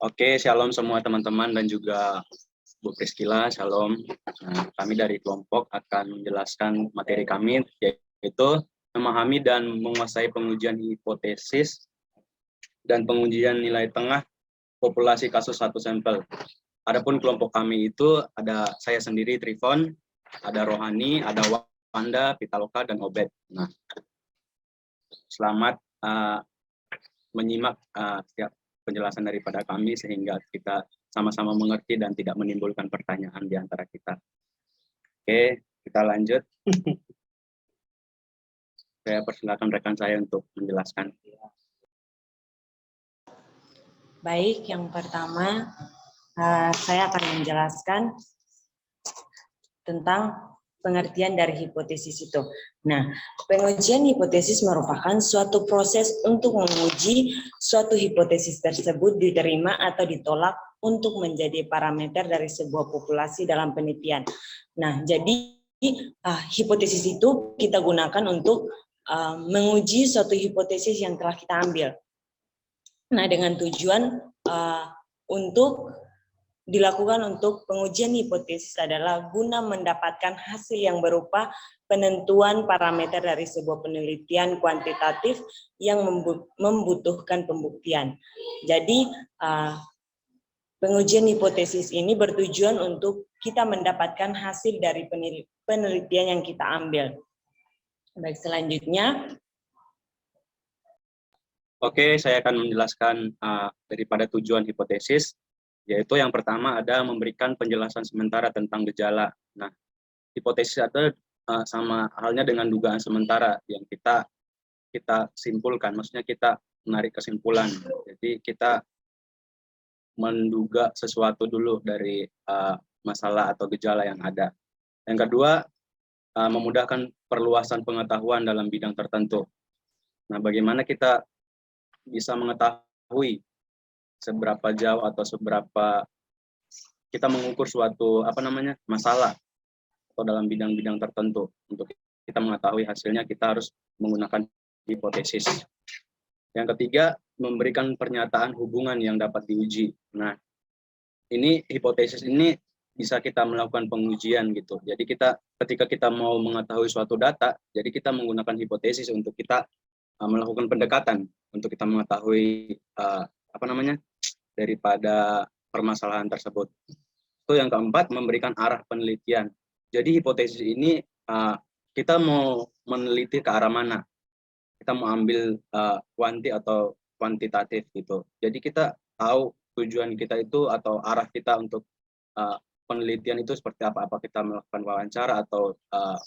Oke, shalom semua teman-teman dan juga Bu Priscila, shalom. Nah, kami dari kelompok akan menjelaskan materi kami, yaitu memahami dan menguasai pengujian hipotesis dan pengujian nilai tengah populasi kasus satu sampel. Adapun kelompok kami itu ada saya sendiri, Trifon, ada Rohani, ada Wanda, Pitaloka, dan Obed. Nah, selamat menyimak setiap penjelasan daripada kami sehingga kita sama-sama mengerti dan tidak menimbulkan pertanyaan di antara kita. Oke, kita lanjut. Saya persilakan rekan saya untuk menjelaskan. Baik, yang pertama saya akan menjelaskan tentang pengertian dari hipotesis itu. Nah, pengujian hipotesis merupakan suatu proses untuk menguji suatu hipotesis tersebut diterima atau ditolak untuk menjadi parameter dari sebuah populasi dalam penelitian. Nah, jadi hipotesis itu kita gunakan untuk menguji suatu hipotesis yang telah kita ambil. Nah, dengan tujuan untuk dilakukan untuk pengujian hipotesis adalah guna mendapatkan hasil yang berupa penentuan parameter dari sebuah penelitian kuantitatif yang membutuhkan pembuktian. Jadi, pengujian hipotesis ini bertujuan untuk kita mendapatkan hasil dari penelitian yang kita ambil. Baik, selanjutnya. Oke, saya akan menjelaskan daripada tujuan hipotesis. Yaitu yang pertama ada memberikan penjelasan sementara tentang gejala. Nah, hipotesis itu sama halnya dengan dugaan sementara yang kita simpulkan, maksudnya kita menarik kesimpulan. Jadi kita menduga sesuatu dulu dari masalah atau gejala yang ada. Yang kedua, memudahkan perluasan pengetahuan dalam bidang tertentu. Nah, bagaimana kita bisa mengetahui seberapa jauh atau seberapa kita mengukur suatu masalah atau dalam bidang-bidang tertentu. Untuk kita mengetahui hasilnya kita harus menggunakan hipotesis. Yang ketiga, memberikan pernyataan hubungan yang dapat diuji. Nah, ini hipotesis ini bisa kita melakukan pengujian gitu. Jadi ketika kita mau mengetahui suatu data, jadi kita menggunakan hipotesis untuk kita melakukan pendekatan untuk kita mengetahui daripada permasalahan tersebut. Itu yang keempat, memberikan arah penelitian. Jadi hipotesis ini kita mau meneliti ke arah mana. Kita mau ambil kuanti atau kuantitatif gitu. Jadi kita tahu tujuan kita itu atau arah kita untuk penelitian itu seperti apa kita melakukan wawancara atau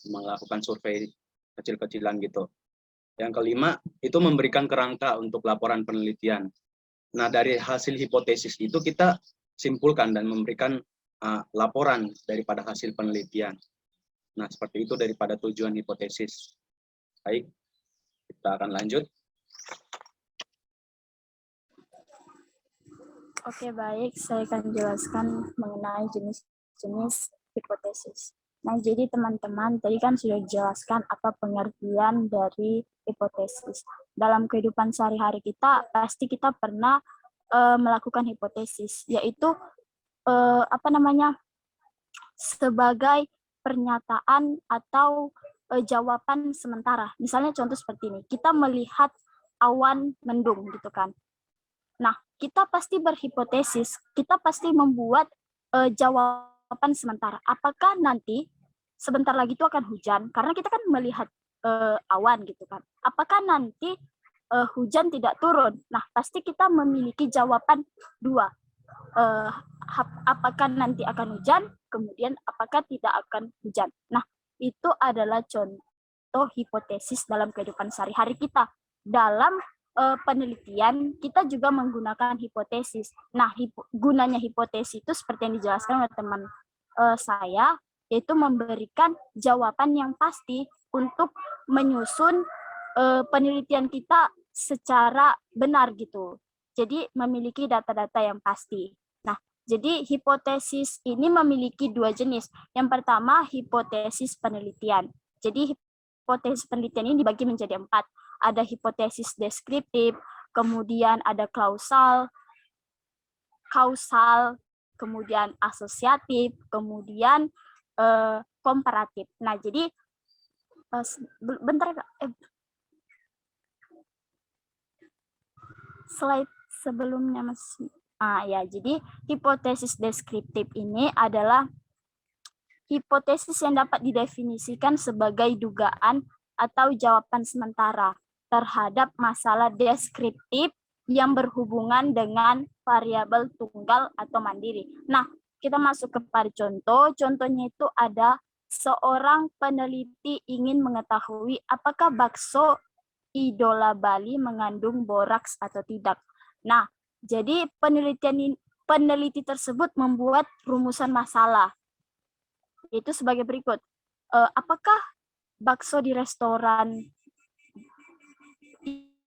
melakukan survei kecil-kecilan gitu. Yang kelima, itu memberikan kerangka untuk laporan penelitian. Nah, dari hasil hipotesis itu kita simpulkan dan memberikan laporan daripada hasil penelitian. Nah, seperti itu daripada tujuan hipotesis. Baik, kita akan lanjut. Oke, baik. Saya akan jelaskan mengenai jenis-jenis hipotesis. Nah, jadi teman-teman, tadi kan sudah dijelaskan apa pengertian dari hipotesis. Dalam kehidupan sehari-hari kita, pasti kita pernah melakukan hipotesis, yaitu sebagai pernyataan atau jawaban sementara. Misalnya contoh seperti ini, kita melihat awan mendung gitu kan. Nah, kita pasti berhipotesis, kita pasti membuat jawaban sementara. Apakah nanti sebentar lagi itu akan hujan? Karena kita kan melihat awan gitu kan. Apakah nanti hujan tidak turun? Nah, pasti kita memiliki jawaban dua. Apakah nanti akan hujan? Kemudian apakah tidak akan hujan? Nah, itu adalah contoh hipotesis dalam kehidupan sehari-hari kita. Dalam penelitian kita juga menggunakan hipotesis. Nah, gunanya hipotesis itu seperti yang dijelaskan oleh teman saya, yaitu memberikan jawaban yang pasti untuk menyusun penelitian kita secara benar gitu. Jadi memiliki data-data yang pasti. Nah, jadi hipotesis ini memiliki dua jenis. Yang pertama, hipotesis penelitian. Jadi hipotesis penelitian ini dibagi menjadi 4. Ada hipotesis deskriptif, kemudian ada klausal, kausal, kemudian asosiatif, kemudian komparatif. Nah, jadi bentar, slide sebelumnya masih. Ya, jadi hipotesis deskriptif ini adalah hipotesis yang dapat didefinisikan sebagai dugaan atau jawaban sementara terhadap masalah deskriptif yang berhubungan dengan variabel tunggal atau mandiri. Nah, kita masuk kepada contoh. Contohnya itu ada seorang peneliti ingin mengetahui apakah bakso idola Bali mengandung boraks atau tidak. Nah, jadi peneliti tersebut membuat rumusan masalah. Itu sebagai berikut. Apakah bakso di restoran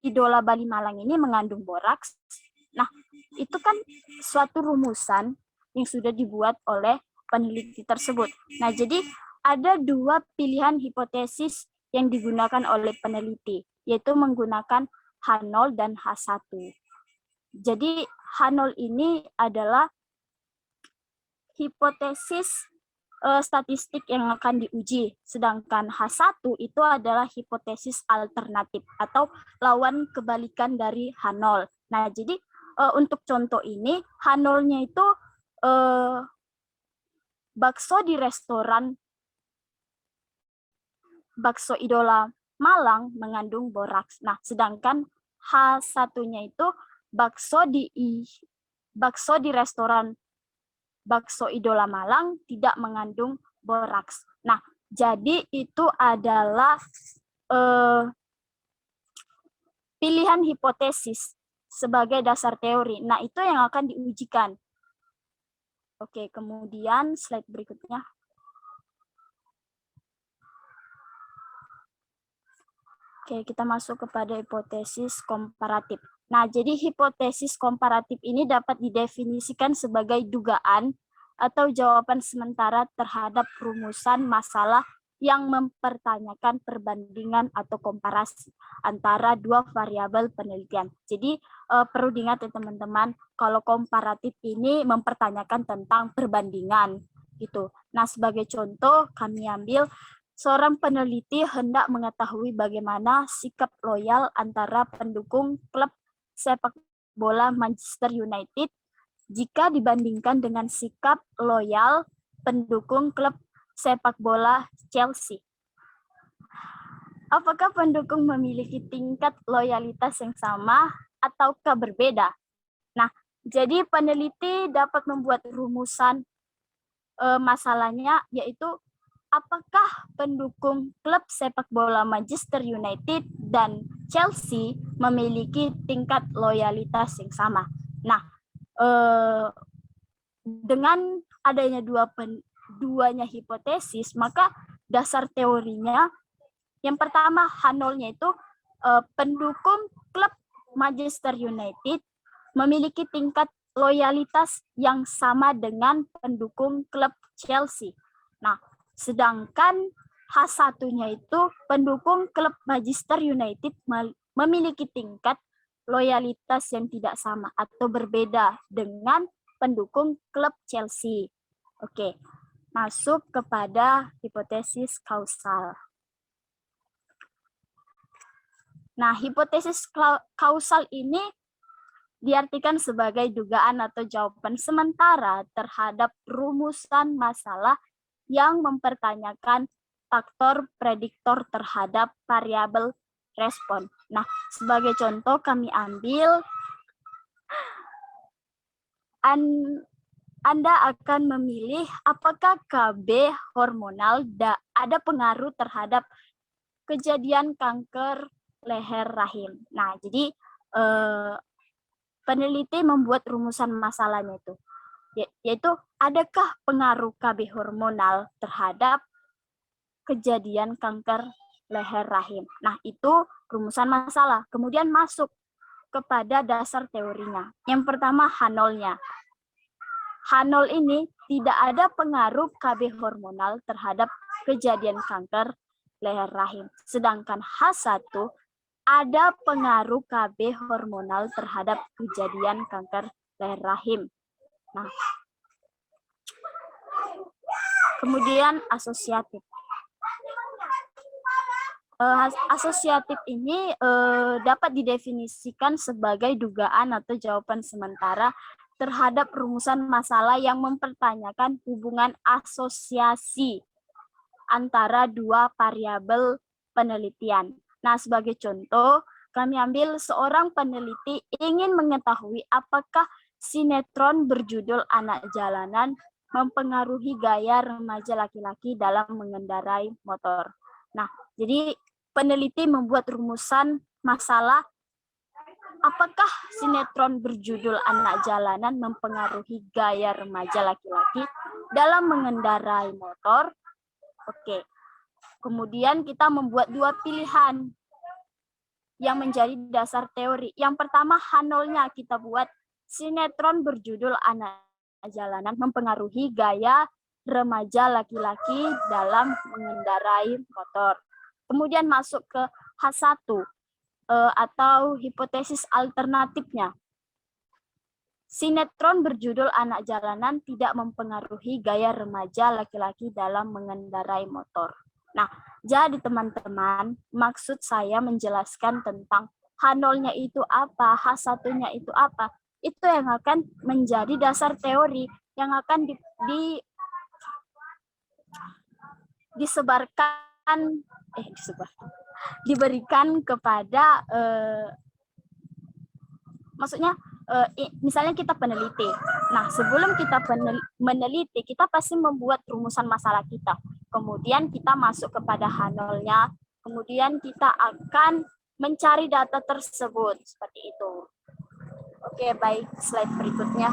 idola Bali Malang ini mengandung boraks? Nah, itu kan suatu rumusan yang sudah dibuat oleh peneliti tersebut. Nah, jadi ada dua pilihan hipotesis yang digunakan oleh peneliti, yaitu menggunakan H0 dan H1. Jadi H0 ini adalah hipotesis statistik yang akan diuji, sedangkan H1 itu adalah hipotesis alternatif atau lawan kebalikan dari H0. Nah, jadi untuk contoh ini H0-nya itu bakso di restoran bakso idola Malang mengandung boraks. Nah, sedangkan H1-nya itu bakso di restoran bakso idola Malang tidak mengandung boraks. Nah, jadi itu adalah pilihan hipotesis sebagai dasar teori. Nah, itu yang akan diujikan. Oke, kemudian slide berikutnya. Oke, kita masuk kepada hipotesis komparatif. Nah, jadi hipotesis komparatif ini dapat didefinisikan sebagai dugaan atau jawaban sementara terhadap rumusan masalah yang mempertanyakan perbandingan atau komparasi antara dua variabel penelitian. Jadi perlu diingat ya teman-teman, kalau komparatif ini mempertanyakan tentang perbandingan gitu. Nah, sebagai contoh kami ambil seorang peneliti hendak mengetahui bagaimana sikap loyal antara pendukung klub sepak bola Manchester United jika dibandingkan dengan sikap loyal pendukung klub sepak bola Chelsea. Apakah pendukung memiliki tingkat loyalitas yang sama ataukah berbeda? Nah, jadi peneliti dapat membuat rumusan masalahnya, yaitu apakah pendukung klub sepak bola Manchester United dan Chelsea memiliki tingkat loyalitas yang sama? Nah, dengan adanya duanya hipotesis, maka dasar teorinya yang pertama H0-nya itu pendukung klub Manchester United memiliki tingkat loyalitas yang sama dengan pendukung klub Chelsea. Nah, sedangkan H1-nya itu pendukung klub Manchester United memiliki tingkat loyalitas yang tidak sama atau berbeda dengan pendukung klub Chelsea. Oke, masuk kepada hipotesis kausal. Nah, hipotesis kausal ini diartikan sebagai dugaan atau jawaban sementara terhadap rumusan masalah yang mempertanyakan faktor prediktor terhadap variabel respon. Nah, sebagai contoh kami ambil Anda akan memilih apakah KB hormonal ada pengaruh terhadap kejadian kanker leher rahim. Nah, jadi peneliti membuat rumusan masalahnya itu, yaitu adakah pengaruh KB hormonal terhadap kejadian kanker leher rahim. Nah, itu rumusan masalah. Kemudian masuk kepada dasar teorinya. Yang pertama H0-nya. H0 ini tidak ada pengaruh KB hormonal terhadap kejadian kanker leher rahim. Sedangkan H1 ada pengaruh KB hormonal terhadap kejadian kanker leher rahim. Nah, kemudian asosiatif. Asosiatif ini dapat didefinisikan sebagai dugaan atau jawaban sementara terhadap rumusan masalah yang mempertanyakan hubungan asosiasi antara dua variabel penelitian. Nah, sebagai contoh, kami ambil seorang peneliti ingin mengetahui apakah sinetron berjudul Anak Jalanan mempengaruhi gaya remaja laki-laki dalam mengendarai motor. Nah, jadi peneliti membuat rumusan masalah apakah sinetron berjudul Anak Jalanan mempengaruhi gaya remaja laki-laki dalam mengendarai motor. Oke. Kemudian kita membuat dua pilihan yang menjadi dasar teori. Yang pertama H0-nya kita buat sinetron berjudul Anak Jalanan mempengaruhi gaya remaja laki-laki dalam mengendarai motor. Kemudian masuk ke H1 atau hipotesis alternatifnya. Sinetron berjudul Anak Jalanan tidak mempengaruhi gaya remaja laki-laki dalam mengendarai motor. Nah, jadi teman-teman, maksud saya menjelaskan tentang H0-nya itu apa, H1-nya itu apa. Itu yang akan menjadi dasar teori yang akan diberikan kepada maksudnya misalnya kita peneliti. Nah, sebelum kita meneliti, kita pasti membuat rumusan masalah kita. Kemudian kita masuk kepada H0-nya, kemudian kita akan mencari data tersebut seperti itu. Oke, baik, slide berikutnya.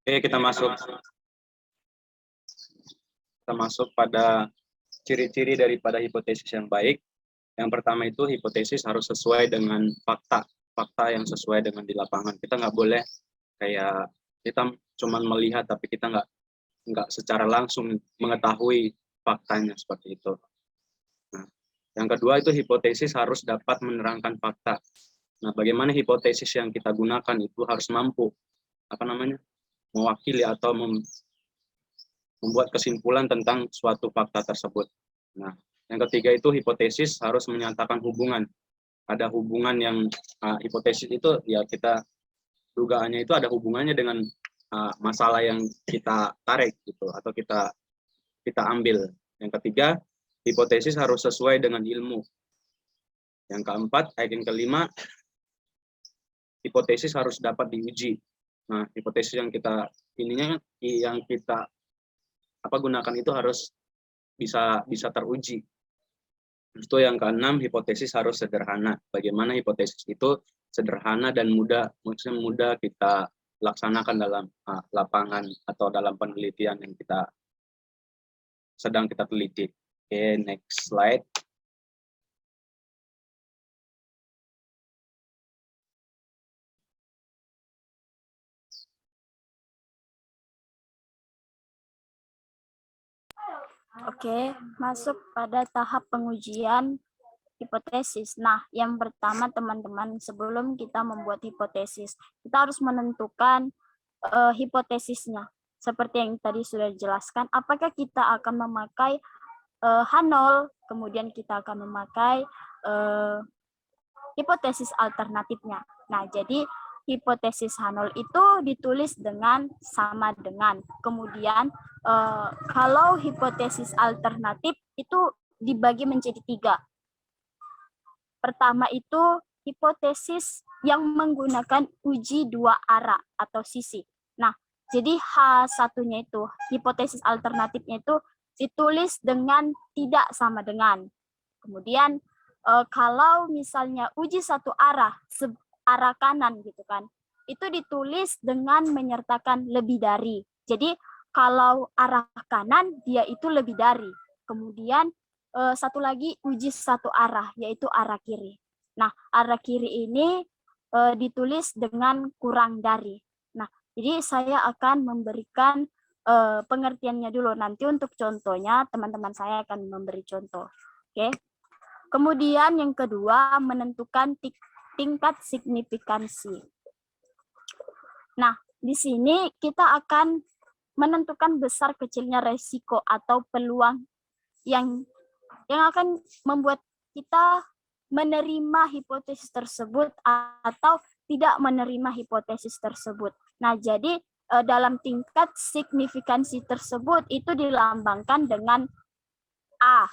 Oke, kita masuk pada ciri-ciri daripada hipotesis yang baik. Yang pertama itu hipotesis harus sesuai dengan fakta yang sesuai dengan di lapangan. Kita nggak boleh kayak kita cuma melihat tapi kita nggak secara langsung mengetahui faktanya seperti itu. Nah, yang kedua itu hipotesis harus dapat menerangkan fakta. Nah, bagaimana hipotesis yang kita gunakan itu harus mampu mewakili atau membuat kesimpulan tentang suatu fakta tersebut. Nah, yang ketiga itu hipotesis harus menyatakan hubungan. Ada hubungan yang hipotesis itu ya kita dugaannya itu ada hubungannya dengan masalah yang kita tarik gitu atau kita ambil. Yang ketiga, hipotesis harus sesuai dengan ilmu. Yang keempat, yang kelima, hipotesis harus dapat diuji. Nah, hipotesis yang kita gunakan itu harus bisa teruji. Itu yang keenam, hipotesis harus sederhana. Bagaimana hipotesis itu sederhana dan maksudnya mudah kita laksanakan dalam lapangan atau dalam penelitian yang sedang kita teliti. Oke, next slide. Oke, masuk pada tahap pengujian hipotesis. Nah, yang pertama teman-teman, sebelum kita membuat hipotesis, kita harus menentukan hipotesisnya. Seperti yang tadi sudah dijelaskan, apakah kita akan memakai H0, kemudian kita akan memakai hipotesis alternatifnya. Nah, jadi hipotesis H0 itu ditulis dengan sama dengan. Kemudian kalau hipotesis alternatif itu dibagi menjadi 3. Pertama itu hipotesis yang menggunakan uji 2 arah atau sisi. Nah, jadi H1-nya itu, hipotesis alternatifnya itu ditulis dengan tidak sama dengan. Kemudian kalau misalnya uji 1 arah, arah kanan gitu kan, itu ditulis dengan menyertakan lebih dari. Jadi kalau arah kanan dia itu lebih dari. Kemudian satu lagi uji 1 arah, yaitu arah kiri. Nah, arah kiri ini ditulis dengan kurang dari. Nah, Jadi saya akan memberikan pengertiannya dulu. Nanti untuk contohnya teman-teman saya akan memberi contoh. Oke. Kemudian yang kedua, menentukan tingkat signifikansi. Nah, di sini kita akan menentukan besar kecilnya resiko atau peluang yang akan membuat kita menerima hipotesis tersebut atau tidak menerima hipotesis tersebut. Nah, jadi dalam tingkat signifikansi tersebut itu dilambangkan dengan A,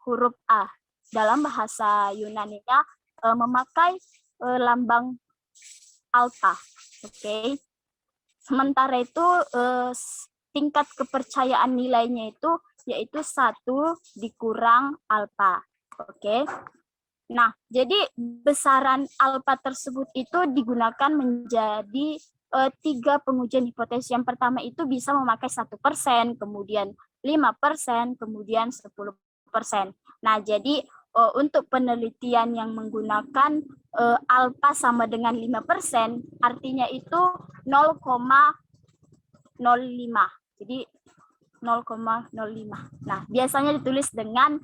huruf A. Dalam bahasa Yunaninya memakai lambang alpha. Oke. Sementara itu tingkat kepercayaan nilainya itu yaitu 1 dikurang alpha. Oke. Nah, jadi besaran alpha tersebut itu digunakan menjadi 3 pengujian hipotesis. Yang pertama itu bisa memakai 1%, kemudian 5%, kemudian 10%. Nah, jadi untuk penelitian yang menggunakan alpha sama dengan 5%, artinya itu 0,05. Jadi 0,05. Nah, biasanya ditulis dengan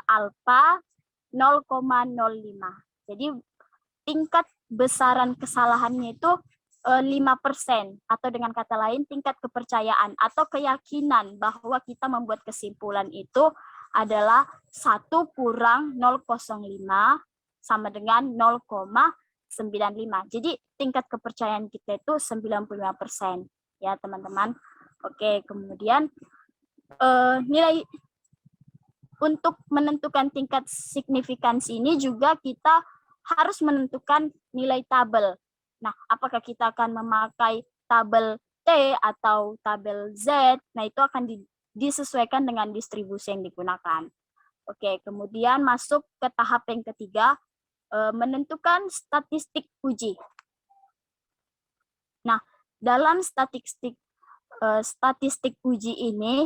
alpha 0,05. Jadi tingkat besaran kesalahannya itu 5%, atau dengan kata lain tingkat kepercayaan atau keyakinan bahwa kita membuat kesimpulan itu adalah 1 kurang 0,05 sama dengan 0,95. Jadi tingkat kepercayaan kita itu 95%, ya teman-teman. Oke, kemudian nilai untuk menentukan tingkat signifikansi ini juga kita harus menentukan nilai tabel. Nah, apakah kita akan memakai tabel T atau tabel Z? Nah, itu akan disesuaikan dengan distribusi yang digunakan. Oke, kemudian masuk ke tahap yang ketiga, menentukan statistik uji. Nah, dalam statistik uji ini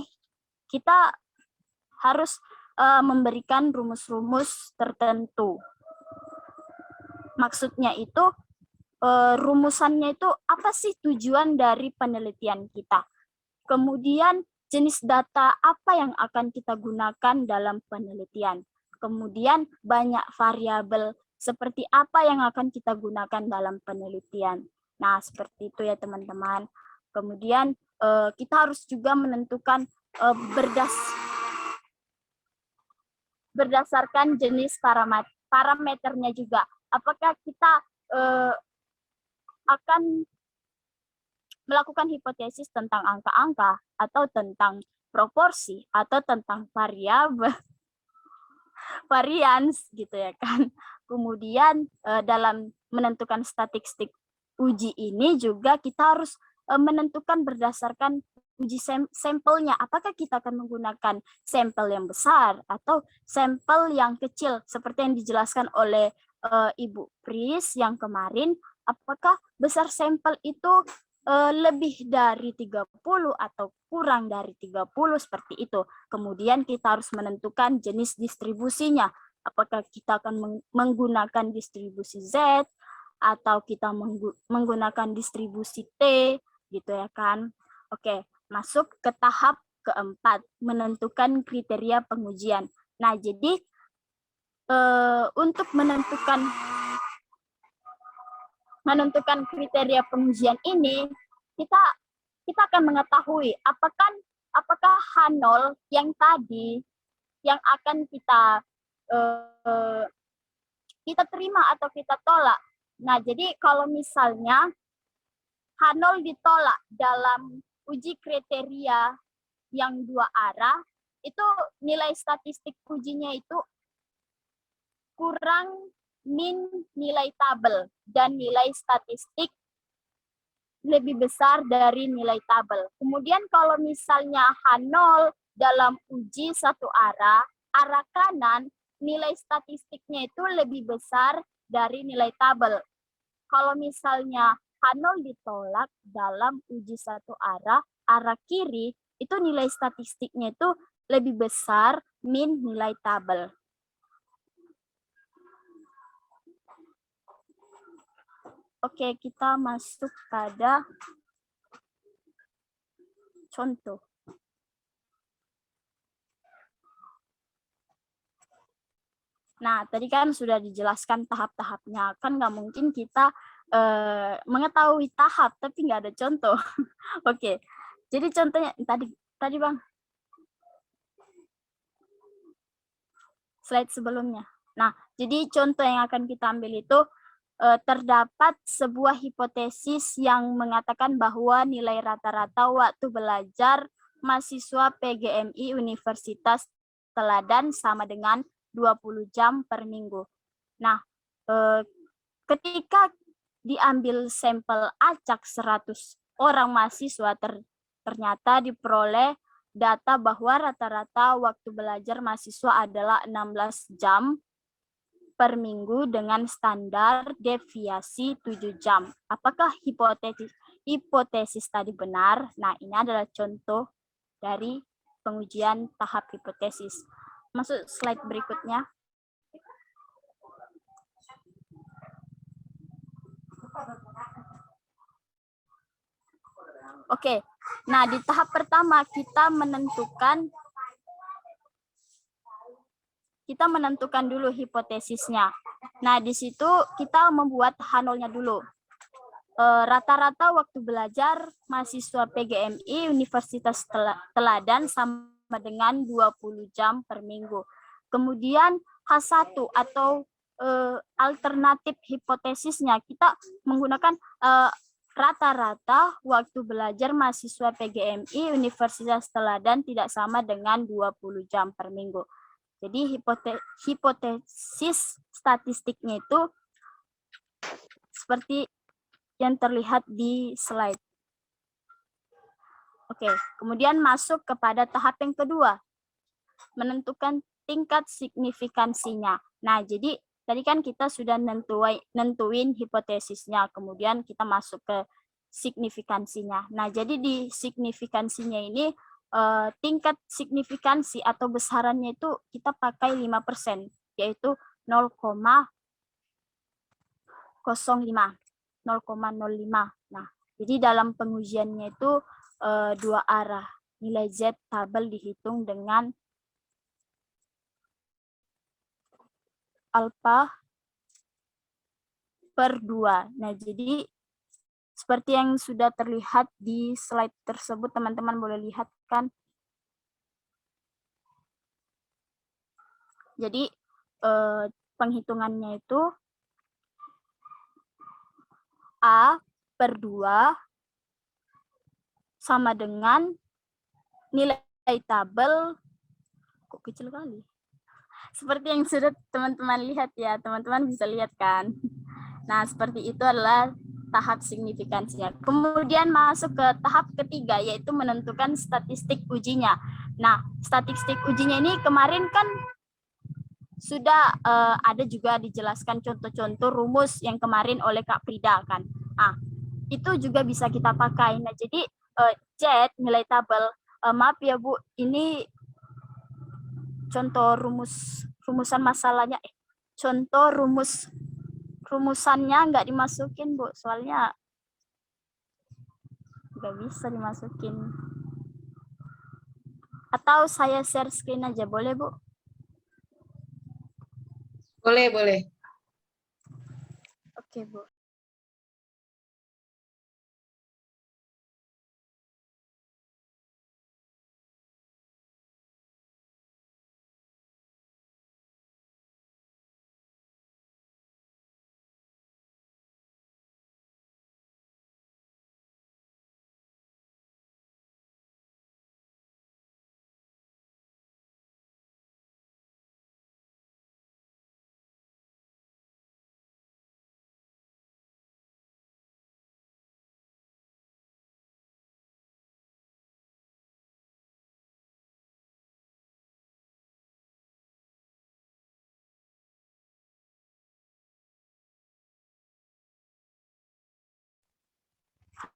kita harus memberikan rumus-rumus tertentu. Maksudnya itu rumusannya itu apa sih tujuan dari penelitian kita. Kemudian jenis data apa yang akan kita gunakan dalam penelitian. Kemudian banyak variabel seperti apa yang akan kita gunakan dalam penelitian. Nah, seperti itu ya teman-teman. Kemudian kita harus juga menentukan berdasarkan jenis parameternya juga. Apakah kita akan melakukan hipotesis tentang angka-angka atau tentang proporsi atau tentang varians gitu ya kan. Kemudian dalam menentukan statistik uji ini juga kita harus menentukan berdasarkan uji sampelnya, apakah kita akan menggunakan sampel yang besar atau sampel yang kecil seperti yang dijelaskan oleh Ibu Pris yang kemarin, apakah besar sampel itu lebih dari 30 atau kurang dari 30 seperti itu. Kemudian kita harus menentukan jenis distribusinya, apakah kita akan menggunakan distribusi Z atau kita menggunakan distribusi T gitu ya kan. Oke. Masuk ke tahap keempat, menentukan kriteria pengujian. Nah, jadi untuk menentukan kriteria pengujian ini, kita akan mengetahui apakah H0 yang tadi yang akan kita terima atau kita tolak. Nah, jadi kalau misalnya H0 ditolak dalam uji kriteria yang 2 arah, itu nilai statistik ujinya itu kurang min nilai tabel dan nilai statistik lebih besar dari nilai tabel. Kemudian kalau misalnya H0 dalam uji 1 arah kanan, nilai statistiknya itu lebih besar dari nilai tabel. Kalau misalnya H0 ditolak dalam uji 1 arah kiri, itu nilai statistiknya itu lebih besar min nilai tabel. Oke, kita masuk pada contoh. Nah, tadi kan sudah dijelaskan tahap-tahapnya. Kan nggak mungkin kita mengetahui tahap, tapi nggak ada contoh. Oke, jadi contohnya tadi Bang, slide sebelumnya. Nah, jadi contoh yang akan kita ambil itu terdapat sebuah hipotesis yang mengatakan bahwa nilai rata-rata waktu belajar mahasiswa PGMI Universitas Teladan sama dengan 20 jam per minggu. Nah, ketika diambil sampel acak 100 orang mahasiswa, ternyata diperoleh data bahwa rata-rata waktu belajar mahasiswa adalah 16 jam per minggu dengan standar deviasi 7 jam. Apakah hipotesis tadi benar? Nah, ini adalah contoh dari pengujian tahap hipotesis. Masuk slide berikutnya. Oke, nah di tahap pertama kita menentukan dulu hipotesisnya. Nah, di situ kita membuat H0-nya dulu. Rata-rata waktu belajar mahasiswa PGMI Universitas Teladan sama dengan 20 jam per minggu. Kemudian H1 atau alternatif hipotesisnya kita menggunakan rata-rata waktu belajar mahasiswa PGMI Universitas Teladan tidak sama dengan 20 jam per minggu. Jadi hipotesis statistiknya itu seperti yang terlihat di slide. Oke, kemudian masuk kepada tahap yang kedua, menentukan tingkat signifikansinya. Nah, jadi tadi kan kita sudah nentuin hipotesisnya, kemudian kita masuk ke signifikansinya. Nah, jadi di signifikansinya ini tingkat signifikansi atau besarannya itu kita pakai 5%, yaitu 0,05. Nah, jadi dalam pengujiannya itu dua arah. Nilai Z tabel dihitung dengan alfa per 2. Nah, jadi seperti yang sudah terlihat di slide tersebut, teman-teman boleh lihat kan. Jadi penghitungannya itu A per 2 sama dengan nilai tabel, kok kecil kali. Seperti yang sudah teman-teman lihat ya, teman-teman bisa lihat kan. Nah, seperti itu adalah tahap signifikansinya. Kemudian masuk ke tahap ketiga, yaitu menentukan statistik ujinya. Nah, statistik ujinya ini kemarin kan sudah ada juga dijelaskan contoh-contoh rumus yang kemarin oleh Kak Frida kan. Nah, itu juga bisa kita pakai. Nah, jadi Z nilai tabel, maaf ya Bu, ini contoh rumusan masalahnya, contoh rumusannya nggak dimasukin Bu, soalnya nggak bisa dimasukin. Atau saya share screen aja, boleh Bu? Boleh, boleh. Oke Bu.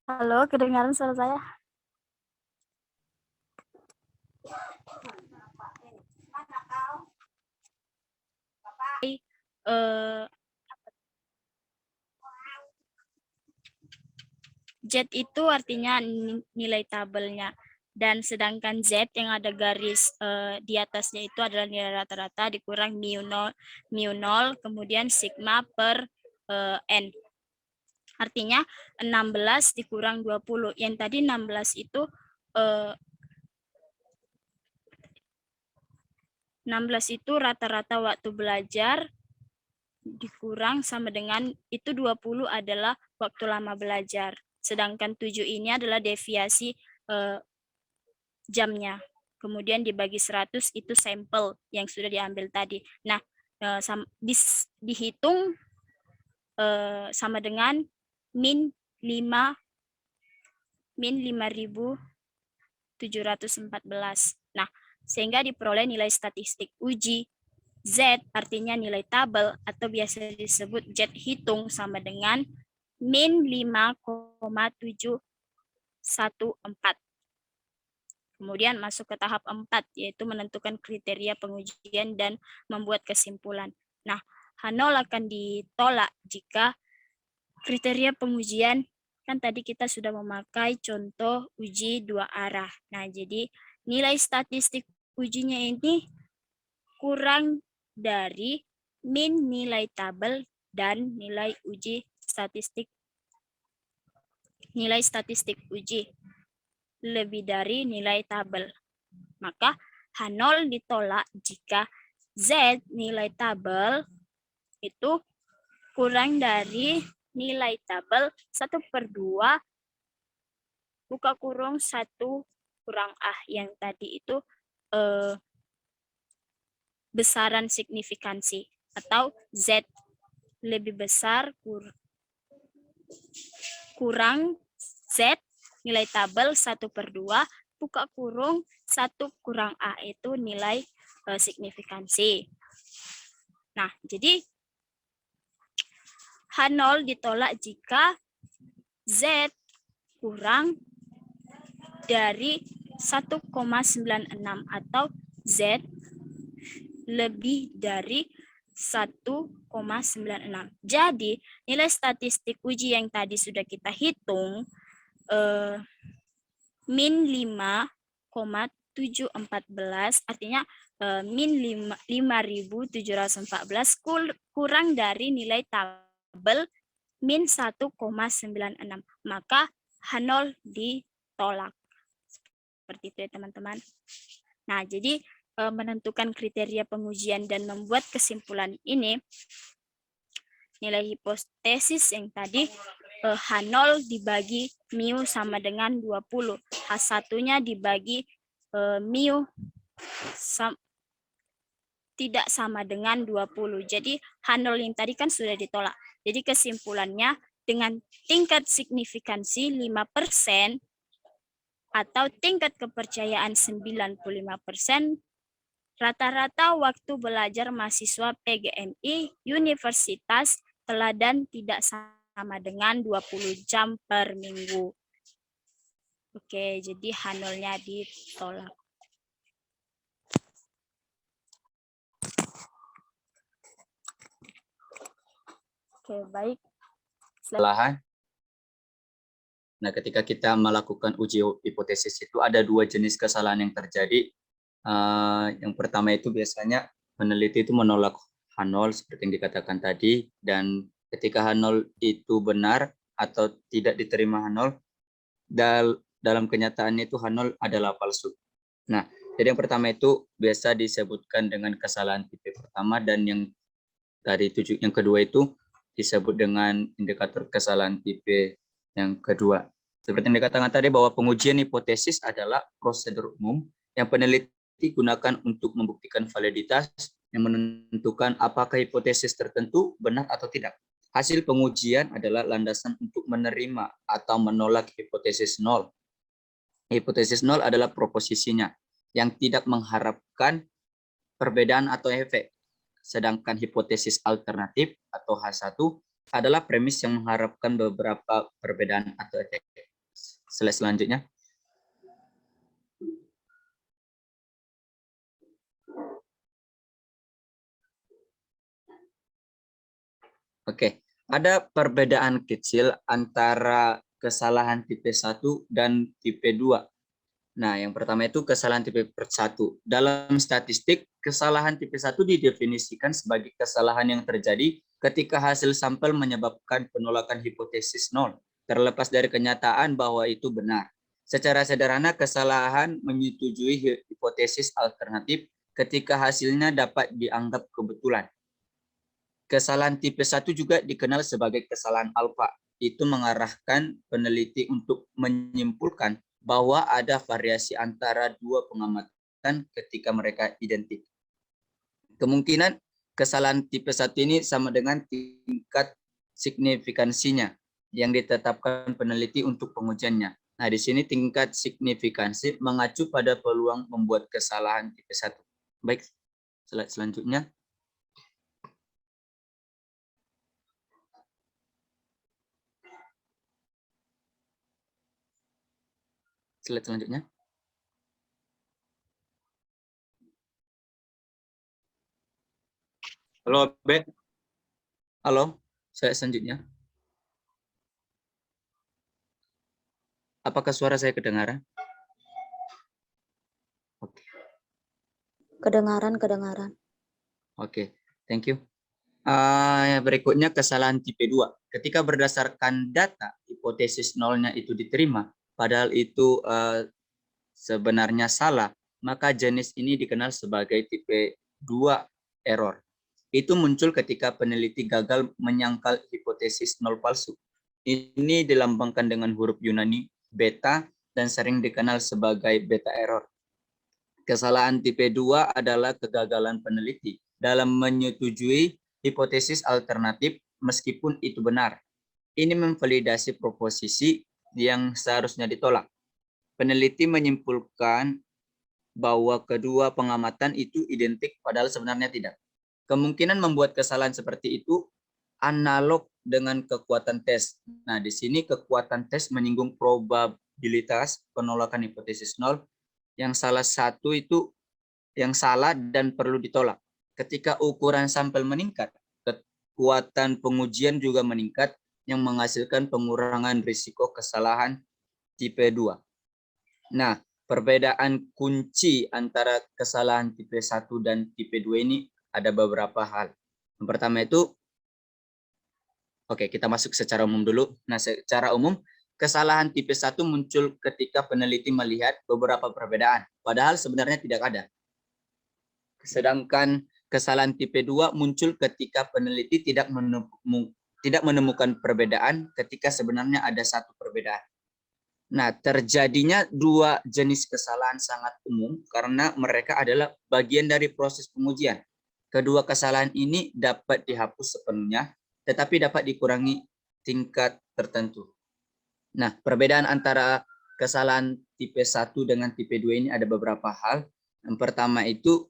Halo, kedengaran suara saya? Z itu artinya nilai tabelnya. Dan sedangkan Z yang ada garis di atasnya itu adalah nilai rata-rata dikurang mu 0, kemudian sigma per N. Artinya 16 dikurang 20. Yang tadi 16 itu 16 itu rata-rata waktu belajar dikurang sama dengan itu 20 adalah waktu lama belajar. Sedangkan 7 ini adalah deviasi jamnya. Kemudian dibagi 100 itu sampel yang sudah diambil tadi. Nah, dihitung sama dengan min 5.714. Nah, sehingga diperoleh nilai statistik uji Z, artinya nilai tabel atau biasa disebut Z hitung, sama dengan min 5,714. Kemudian masuk ke tahap 4, yaitu menentukan kriteria pengujian dan membuat kesimpulan. Nah, H0 akan ditolak jika kriteria pengujian, kan tadi kita sudah memakai contoh uji 2 arah. Nah, jadi nilai statistik ujinya ini kurang dari min nilai tabel dan nilai statistik uji lebih dari nilai tabel. Maka H0 ditolak jika Z nilai tabel itu kurang dari nilai tabel 1/2 buka kurung 1 kurang A yang tadi itu besaran signifikansi, atau Z lebih besar kurang Z nilai tabel 1/2 buka kurung 1 kurang A itu nilai signifikansi. Nah, jadi H0 ditolak jika Z kurang dari 1,96 atau Z lebih dari 1,96. Jadi, nilai statistik uji yang tadi sudah kita hitung, min 5,714, artinya min 5.714 kurang dari nilai tabel min 1,96. Maka H0 ditolak. Seperti itu ya teman-teman. Nah, jadi menentukan kriteria pengujian dan membuat kesimpulan ini, nilai hipotesis yang tadi H0 dibagi mu sama dengan 20. H1-nya dibagi mu tidak sama dengan 20. Jadi H0 yang tadi kan sudah ditolak. Jadi kesimpulannya dengan tingkat signifikansi 5% atau tingkat kepercayaan 95%, rata-rata waktu belajar mahasiswa PGMI Universitas Teladan tidak sama dengan 20 jam per minggu. Oke, jadi H0-nya ditolak. Oke, baik. Kesalahan. Nah, ketika kita melakukan uji hipotesis itu ada 2 jenis kesalahan yang terjadi. Yang pertama itu biasanya peneliti itu menolak H0 seperti yang dikatakan tadi, dan ketika H0 itu benar atau tidak diterima H0, dalam kenyataannya itu H0 adalah palsu. Nah, jadi yang pertama itu biasa disebutkan dengan kesalahan tipe pertama, dan yang kedua itu disebut dengan indikator kesalahan tipe yang kedua. Seperti yang dikatakan tadi bahwa pengujian hipotesis adalah prosedur umum yang peneliti gunakan untuk membuktikan validitas yang menentukan apakah hipotesis tertentu benar atau tidak. Hasil pengujian adalah landasan untuk menerima atau menolak hipotesis nol. Hipotesis nol adalah proposisinya yang tidak mengharapkan perbedaan atau efek. Sedangkan hipotesis alternatif atau H1 adalah premis yang mengharapkan beberapa perbedaan atau efek. Slide selanjutnya. Oke, ada perbedaan kecil antara kesalahan tipe 1 dan tipe 2. Nah, yang pertama itu kesalahan tipe 1. Dalam statistik, kesalahan tipe 1 didefinisikan sebagai kesalahan yang terjadi ketika hasil sampel menyebabkan penolakan hipotesis nol, terlepas dari kenyataan bahwa itu benar. Secara sederhana, kesalahan menyetujui hipotesis alternatif ketika hasilnya dapat dianggap kebetulan. Kesalahan tipe 1 juga dikenal sebagai kesalahan alfa. Itu mengarahkan peneliti untuk menyimpulkan bahwa ada variasi antara dua pengamatan ketika mereka identik. Kemungkinan kesalahan tipe 1 ini sama dengan tingkat signifikansinya yang ditetapkan peneliti untuk pengujiannya. Nah, di sini tingkat signifikansi mengacu pada peluang membuat kesalahan tipe 1. Baik, slide selanjutnya. Slide selanjutnya. Halo, Be. Halo, saya selanjutnya. Apakah suara saya kedengaran? Oke. Kedengaran. Oke, thank you. Berikutnya kesalahan tipe 2. Ketika berdasarkan data, hipotesis nolnya itu diterima, padahal itu sebenarnya salah, maka jenis ini dikenal sebagai tipe 2 error. Itu muncul ketika peneliti gagal menyangkal hipotesis nol palsu. Ini dilambangkan dengan huruf Yunani beta dan sering dikenal sebagai beta error. Kesalahan tipe 2 adalah kegagalan peneliti dalam menyetujui hipotesis alternatif meskipun itu benar. Ini memvalidasi proposisi yang seharusnya ditolak. Peneliti menyimpulkan bahwa kedua pengamatan itu identik padahal sebenarnya tidak. Kemungkinan membuat kesalahan seperti itu analog dengan kekuatan tes. Nah, di sini kekuatan tes menyinggung probabilitas penolakan hipotesis nol yang salah satu itu yang salah dan perlu ditolak. Ketika ukuran sampel meningkat, kekuatan pengujian juga meningkat yang menghasilkan pengurangan risiko kesalahan tipe 2. Nah, perbedaan kunci antara kesalahan tipe 1 dan tipe 2 ini ada beberapa hal. Yang pertama itu, oke, kita masuk secara umum dulu. Nah, secara umum, kesalahan tipe 1 muncul ketika peneliti melihat beberapa perbedaan, padahal sebenarnya tidak ada. Sedangkan kesalahan tipe 2 muncul ketika peneliti tidak menemukan perbedaan ketika sebenarnya ada satu perbedaan. Nah, terjadinya dua jenis kesalahan sangat umum karena mereka adalah bagian dari proses pengujian. Kedua kesalahan ini dapat dihapus sepenuhnya, tetapi dapat dikurangi tingkat tertentu. Nah, perbedaan antara kesalahan tipe 1 dengan tipe 2 ini ada beberapa hal. Yang pertama itu,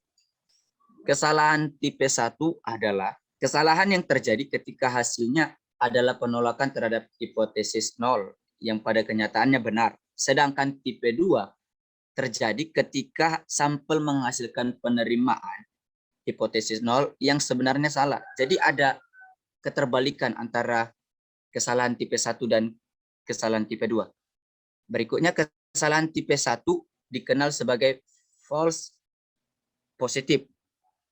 kesalahan tipe 1 adalah kesalahan yang terjadi ketika hasilnya adalah penolakan terhadap hipotesis nol yang pada kenyataannya benar. Sedangkan tipe 2 terjadi ketika sampel menghasilkan penerimaan hipotesis nol yang sebenarnya salah. Jadi ada keterbalikan antara kesalahan tipe 1 dan kesalahan tipe 2. Berikutnya kesalahan tipe 1 dikenal sebagai false positif.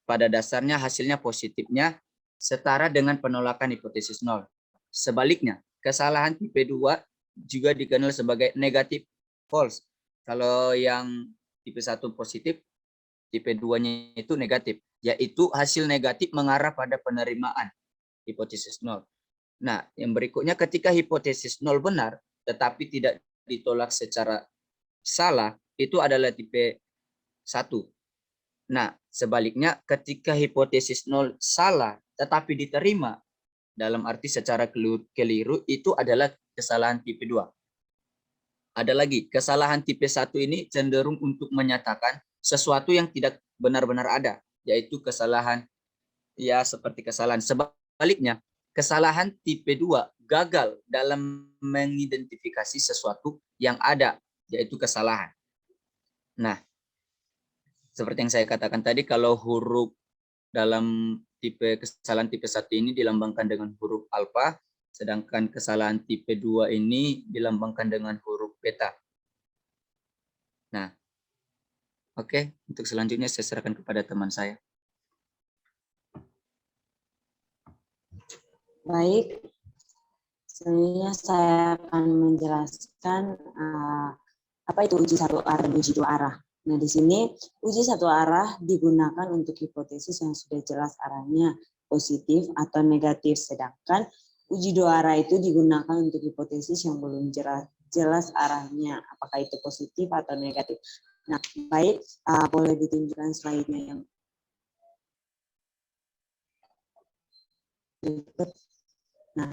Pada dasarnya hasilnya positifnya setara dengan penolakan hipotesis nol. Sebaliknya, kesalahan tipe 2 juga dikenal sebagai negatif false. Kalau yang tipe 1 positif, tipe 2-nya itu negatif, yaitu hasil negatif mengarah pada penerimaan hipotesis nol. Nah, yang berikutnya ketika hipotesis nol benar, tetapi tidak ditolak secara salah, itu adalah tipe 1. Nah, sebaliknya ketika hipotesis nol salah, tetapi diterima, dalam arti secara keliru, itu adalah kesalahan tipe 2. Ada lagi, kesalahan tipe 1 ini cenderung untuk menyatakan sesuatu yang tidak benar-benar ada, yaitu kesalahan ya seperti kesalahan. Sebaliknya, kesalahan tipe 2 gagal dalam mengidentifikasi sesuatu yang ada, yaitu kesalahan. Nah, seperti yang saya katakan tadi, kalau huruf dalam kesalahan tipe 1 ini dilambangkan dengan huruf alfa, Sedangkan kesalahan tipe 2 ini dilambangkan dengan huruf beta. Nah, oke, untuk selanjutnya saya serahkan kepada teman saya. Baik, selanjutnya saya akan menjelaskan apa itu uji satu arah dan uji dua arah. Nah, di sini uji satu arah digunakan untuk hipotesis yang sudah jelas arahnya positif atau negatif, sedangkan uji dua arah itu digunakan untuk hipotesis yang belum jelas arahnya, apakah itu positif atau negatif. Nah, baik, boleh ditunjukkan slide-nya yang berikut. Nah,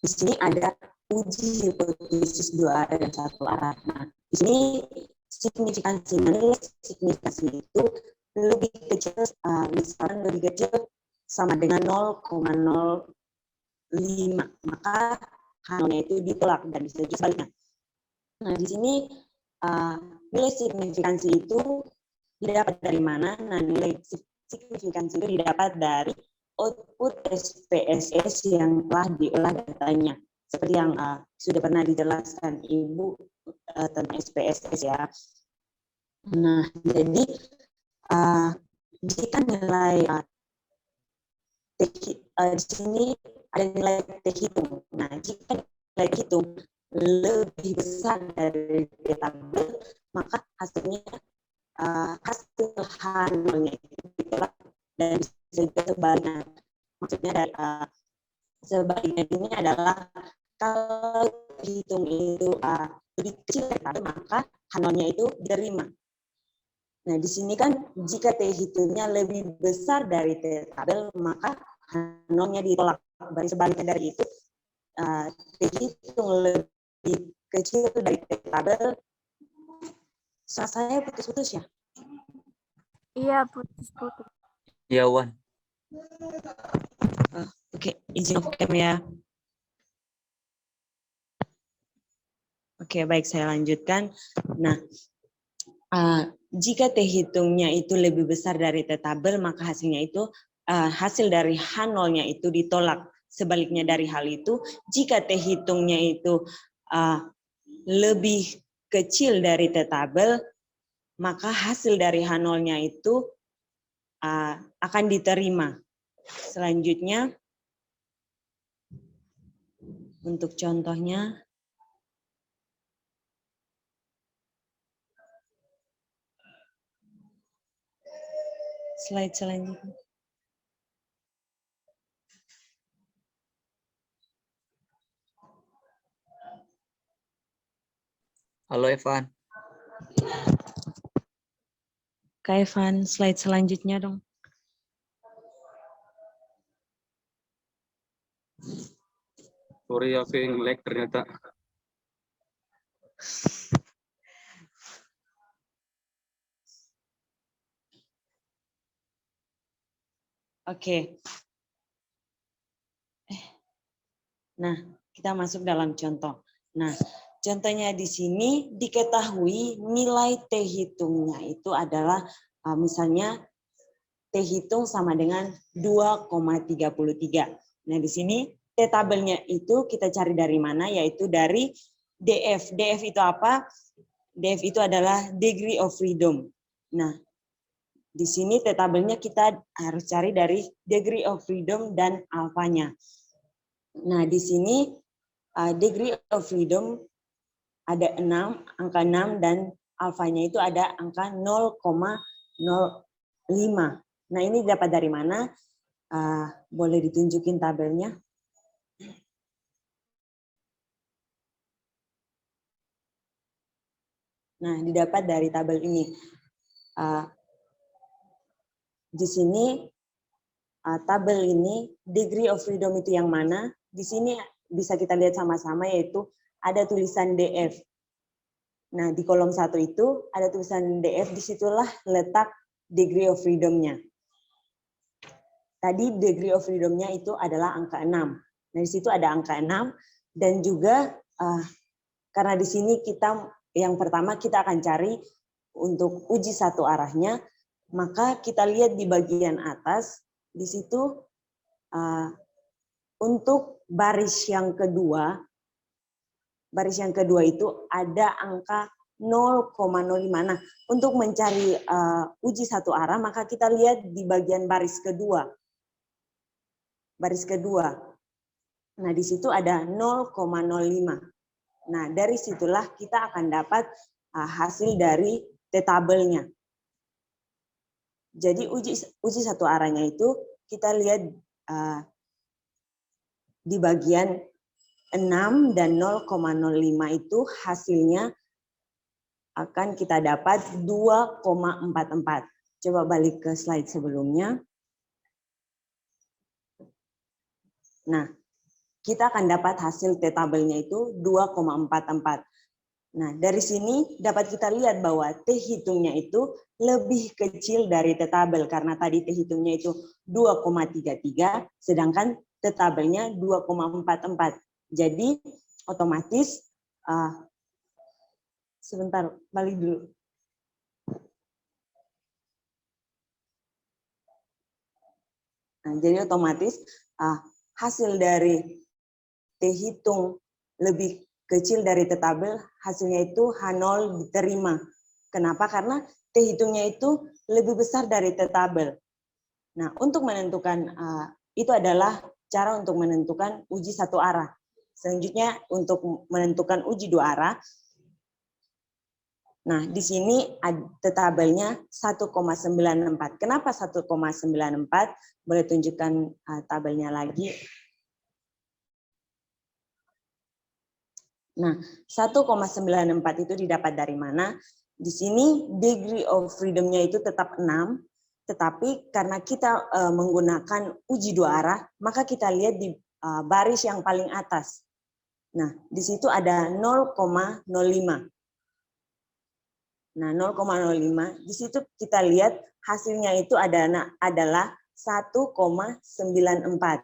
di sini ada uji hipotesis dua arah dan satu arah. Nah, di sini signifikansinya itu lebih kecil, misalnya lebih kecil sama dengan 0,05, maka H0-nya itu ditolak dan bisa juga sebaliknya. Nah, di sini nilai signifikansi itu didapat dari mana? Nah, nilai signifikansi itu didapat dari output SPSS yang telah diolah datanya. Seperti yang sudah pernah dijelaskan Ibu tentang SPSS ya. Nah, jadi jika nilai di sini ada nilai T-hitung. Nah, jika nilai hitung lebih besar dari tabel, maka hasilnya hasil H0-nya itu ditolak dan bisa juga sebaliknya. Maksudnya dari sebaliknya ini adalah kalau hitung itu lebih kecil dari tabel, maka H0-nya itu diterima. Nah, di sini kan jika T-hitungnya lebih besar dari T-tabel, maka H0-nya ditolak. Sebaliknya dari itu, T-hitung lebih kecil dari T-tabel. Suara saya putus-putus ya? Iya, putus-putus. Iya, Wan. Oke, izin off-cam ya. Oke, baik, saya lanjutkan. Nah, jika T-hitungnya itu lebih besar dari T-tabel, maka hasilnya itu hasil dari H0-nya itu ditolak. Sebaliknya dari hal itu, jika T-hitungnya itu lebih kecil dari T-tabel, maka hasil dari H0-nya itu akan diterima. Selanjutnya, untuk contohnya, slide selanjutnya. Halo, Evan. Kak Evan, slide selanjutnya dong. Sorry, aku yang lag ternyata. Oke. Nah, kita masuk dalam contoh. Nah, contohnya di sini diketahui nilai T-hitungnya itu adalah misalnya T-hitung sama dengan 2,33. Nah, di sini T-tabelnya itu kita cari dari mana? Yaitu dari DF. DF itu apa? DF itu adalah degree of freedom. Nah, di sini T-tabelnya kita harus cari dari degree of freedom dan alfanya. Nah, di sini degree of freedom ada 6, angka 6, dan alfanya itu ada angka 0,05. Nah, ini dapat dari mana? Boleh ditunjukin tabelnya? Nah, didapat dari tabel ini. Di sini tabel ini degree of freedom itu yang mana? Di sini bisa kita lihat sama-sama, yaitu ada tulisan DF. Nah, di kolom 1 itu ada tulisan DF, disitulah letak degree of freedom-nya. Tadi degree of freedom-nya itu adalah angka 6. Nah, di situ ada angka 6, dan juga karena di sini kita yang pertama kita akan cari untuk uji satu arahnya, maka kita lihat di bagian atas, di situ untuk baris yang kedua itu ada angka 0,05. Nah, untuk mencari uji satu arah, maka kita lihat di bagian baris kedua. Nah, di situ ada 0,05. Nah, dari situlah kita akan dapat hasil dari T-tabelnya. Jadi uji satu arahnya itu kita lihat di bagian 6 dan 0,05 itu hasilnya akan kita dapat 2,44. Coba balik ke slide sebelumnya. Nah, kita akan dapat hasil T-tabelnya itu 2,44. Nah, dari sini dapat kita lihat bahwa T hitungnya itu lebih kecil dari T-tabel karena tadi T hitungnya itu 2,33 sedangkan T-tabelnya 2,44. Jadi otomatis sebentar, balik dulu. Nah, jadi otomatis hasil dari T hitung lebih kecil dari T-tabel, hasilnya itu H0 diterima. Kenapa? Karena T hitungnya itu lebih besar dari T-tabel. Nah, untuk menentukan, itu adalah cara untuk menentukan uji satu arah. Selanjutnya, untuk menentukan uji dua arah, nah, di sini T-tabelnya 1,94. Kenapa 1,94? Boleh tunjukkan tabelnya lagi. Nah, 1,94 itu didapat dari mana? Di sini degree of freedom-nya itu tetap 6, tetapi karena kita menggunakan uji dua arah, maka kita lihat di baris yang paling atas. Nah, di situ ada 0,05. Nah, 0,05 di situ kita lihat hasilnya itu adalah 1,94.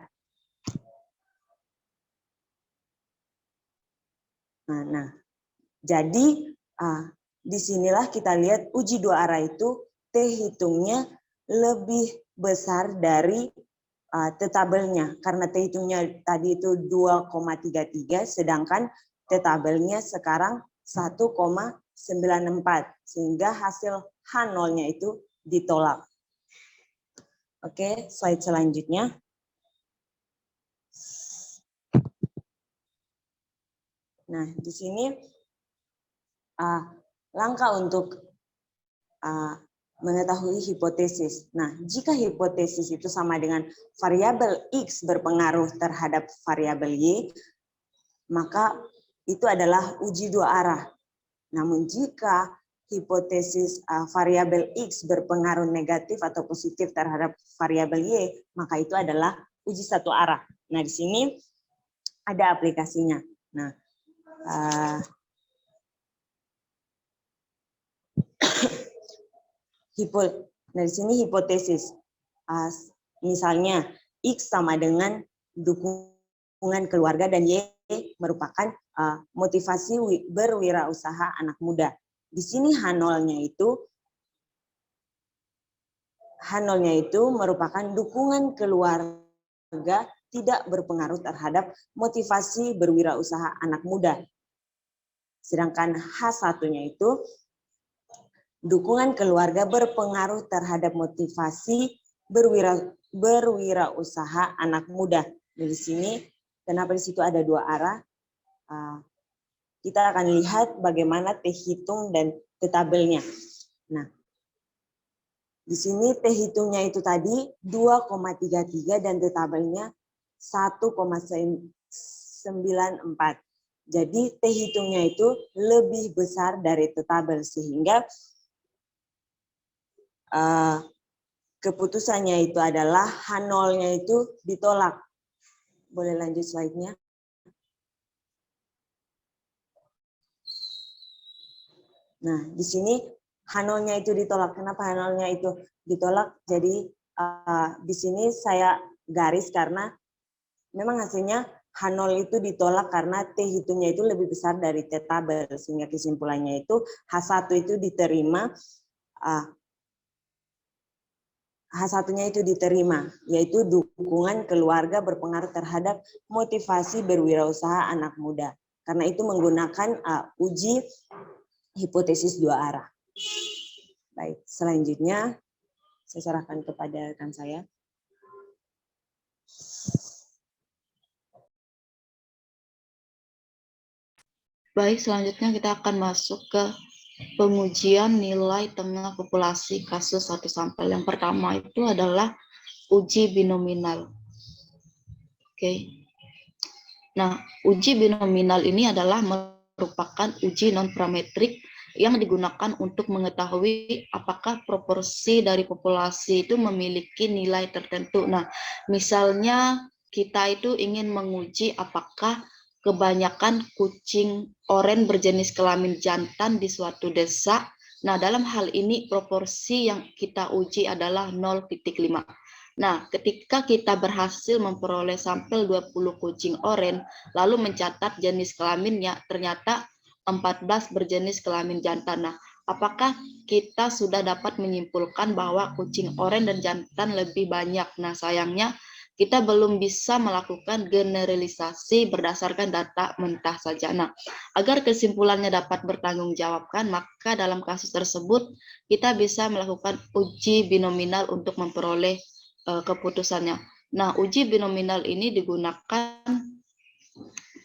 Nah, jadi disinilah kita lihat uji dua arah itu T hitungnya lebih besar dari T-tabelnya karena T hitungnya tadi itu 2,33 sedangkan T-tabelnya sekarang 1,94 sehingga hasil H0-nya itu ditolak. Oke, slide selanjutnya. Nah, di sini langkah untuk mengetahui hipotesis. Nah, jika hipotesis itu sama dengan variabel X berpengaruh terhadap variabel Y, maka itu adalah uji dua arah. Namun jika hipotesis variabel X berpengaruh negatif atau positif terhadap variabel Y, maka itu adalah uji satu arah. Nah, di sini ada aplikasinya. Nah, dari sini hipotesis, misalnya X sama dengan dukungan keluarga dan Y merupakan motivasi berwirausaha anak muda. Di sini H0-nya itu merupakan dukungan keluarga tidak berpengaruh terhadap motivasi berwirausaha anak muda. Sedangkan H1-nya itu dukungan keluarga berpengaruh terhadap motivasi berwirausaha anak muda. Dari sini, kenapa di situ ada dua arah? Kita akan lihat bagaimana T hitung dan T-tabelnya. Nah, di sini T hitungnya itu tadi 2,33 dan T-tabelnya 1,94. Jadi T hitungnya itu lebih besar dari T-tabel sehingga keputusannya itu adalah H0-nya itu ditolak. Boleh lanjut slide-nya. Nah, di sini H0-nya itu ditolak. Kenapa H0-nya itu ditolak? Jadi di sini saya garis karena memang hasilnya H0 itu ditolak karena T hitungnya itu lebih besar dari T-tabel. Sehingga kesimpulannya itu H1 itu diterima. H1-nya itu diterima, yaitu dukungan keluarga berpengaruh terhadap motivasi berwirausaha anak muda. Karena itu menggunakan uji hipotesis dua arah. Baik, selanjutnya saya serahkan kepada rekan saya. Baik, selanjutnya kita akan masuk ke pengujian nilai tengah populasi kasus satu sampel. Yang pertama itu adalah uji binominal. Oke. Nah, uji binominal ini adalah merupakan uji non-parametrik yang digunakan untuk mengetahui apakah proporsi dari populasi itu memiliki nilai tertentu. Nah, misalnya kita itu ingin menguji apakah kebanyakan kucing oren berjenis kelamin jantan di suatu desa. Nah, dalam hal ini proporsi yang kita uji adalah 0,5. Nah, ketika kita berhasil memperoleh sampel 20 kucing oren, lalu mencatat jenis kelaminnya, ternyata 14 berjenis kelamin jantan. Nah, apakah kita sudah dapat menyimpulkan bahwa kucing oren dan jantan lebih banyak? Nah, sayangnya kita belum bisa melakukan generalisasi berdasarkan data mentah saja. Nah, agar kesimpulannya dapat bertanggungjawabkan, maka dalam kasus tersebut kita bisa melakukan uji binominal untuk memperoleh keputusannya. Nah, uji binominal ini digunakan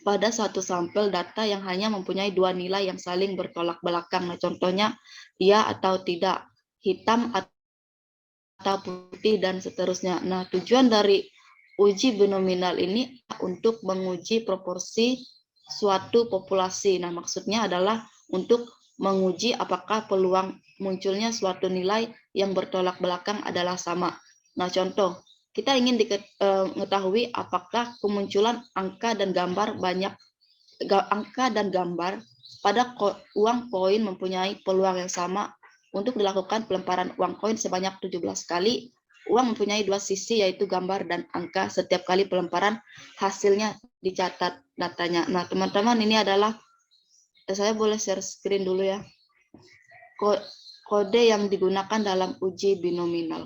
pada satu sampel data yang hanya mempunyai dua nilai yang saling bertolak belakang. Nah, contohnya ya atau tidak, hitam atau putih, dan seterusnya. Nah, tujuan dari uji binominal ini untuk menguji proporsi suatu populasi. Nah, maksudnya adalah untuk menguji apakah peluang munculnya suatu nilai yang bertolak belakang adalah sama. Nah, contoh, kita ingin mengetahui apakah kemunculan angka dan gambar pada uang koin mempunyai peluang yang sama untuk dilakukan pelemparan uang koin sebanyak 17 kali. Uang mempunyai dua sisi, yaitu gambar dan angka. Setiap kali pelemparan hasilnya dicatat datanya. Nah, teman-teman, ini adalah, saya boleh share screen dulu ya, kode yang digunakan dalam uji binominal.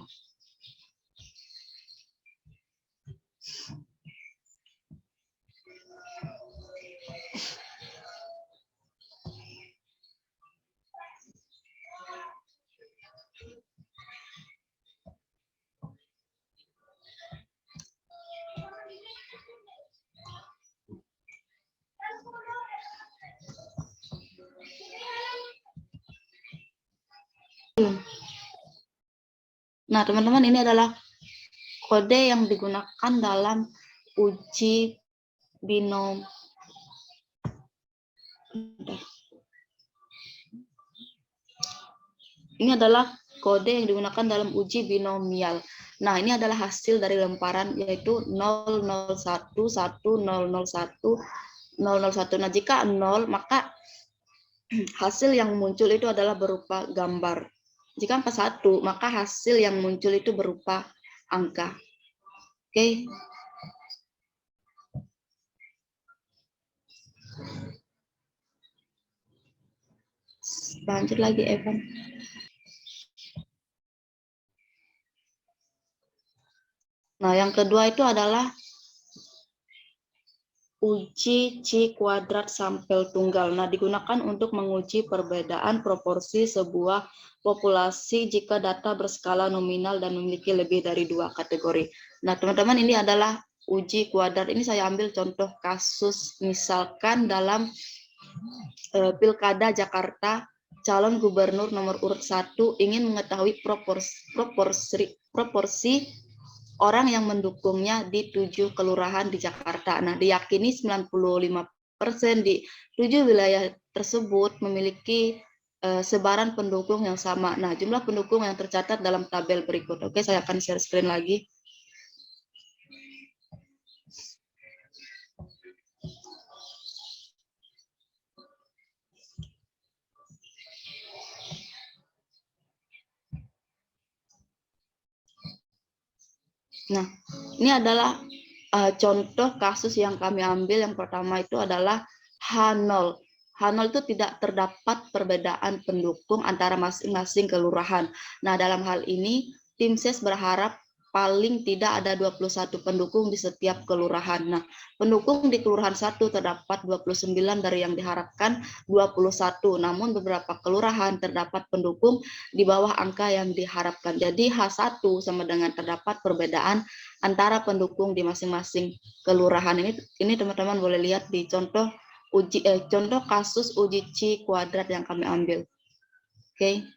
Nah, teman-teman, ini adalah kode yang digunakan dalam uji binomial. Ini adalah kode yang digunakan dalam uji binomial. Nah, ini adalah hasil dari lemparan, yaitu 001, 1001, 001. Nah, jika 0, maka hasil yang muncul itu adalah berupa gambar. Jika angka 1, maka hasil yang muncul itu berupa angka. Oke. Lanjut lagi, Evan. Nah, yang kedua itu adalah uji C kuadrat sampel tunggal. Nah, digunakan untuk menguji perbedaan proporsi sebuah populasi jika data berskala nominal dan memiliki lebih dari dua kategori. Nah, teman-teman, ini adalah uji kuadrat. Ini saya ambil contoh kasus, misalkan dalam Pilkada Jakarta, calon gubernur nomor urut 1 ingin mengetahui proporsi orang yang mendukungnya di 7 kelurahan di Jakarta. Nah, diyakini 95% di 7 wilayah tersebut memiliki sebaran pendukung yang sama. Nah, jumlah pendukung yang tercatat dalam tabel berikut. Oke, saya akan share screen lagi. Nah, ini adalah contoh kasus yang kami ambil. Yang pertama itu adalah H0. H0 itu tidak terdapat perbedaan pendukung antara masing-masing kelurahan. Nah, dalam hal ini tim ses berharap paling tidak ada 21 pendukung di setiap kelurahan. Nah, pendukung di kelurahan 1 terdapat 29 dari yang diharapkan 21. Namun beberapa kelurahan terdapat pendukung di bawah angka yang diharapkan. Jadi H1 sama dengan terdapat perbedaan antara pendukung di masing-masing kelurahan. Ini teman-teman boleh lihat di contoh contoh kasus uji C kuadrat yang kami ambil. Oke.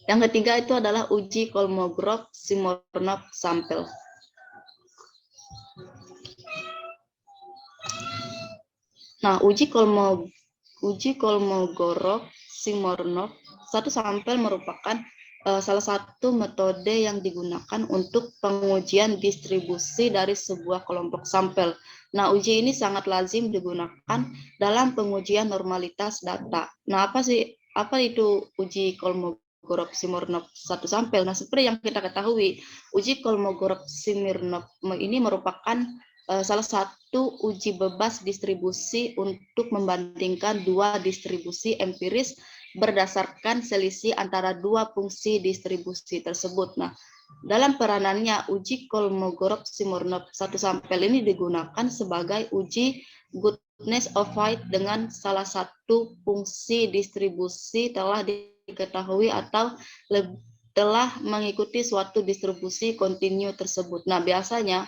Yang ketiga itu adalah uji Kolmogorov-Smirnov sampel. Nah, uji Kolmogorov-Smirnov satu sampel merupakan salah satu metode yang digunakan untuk pengujian distribusi dari sebuah kelompok sampel. Nah, uji ini sangat lazim digunakan dalam pengujian normalitas data. Nah, apa itu uji Kolmogorov-Smirnov satu sampel? Nah, seperti yang kita ketahui, uji Kolmogorov-Smirnov ini merupakan salah satu uji bebas distribusi untuk membandingkan dua distribusi empiris berdasarkan selisih antara dua fungsi distribusi tersebut. Nah, dalam peranannya, uji Kolmogorov-Smirnov satu sampel ini digunakan sebagai uji goodness of fit dengan salah satu fungsi distribusi telah diketahui atau telah mengikuti suatu distribusi kontinu tersebut. Nah, biasanya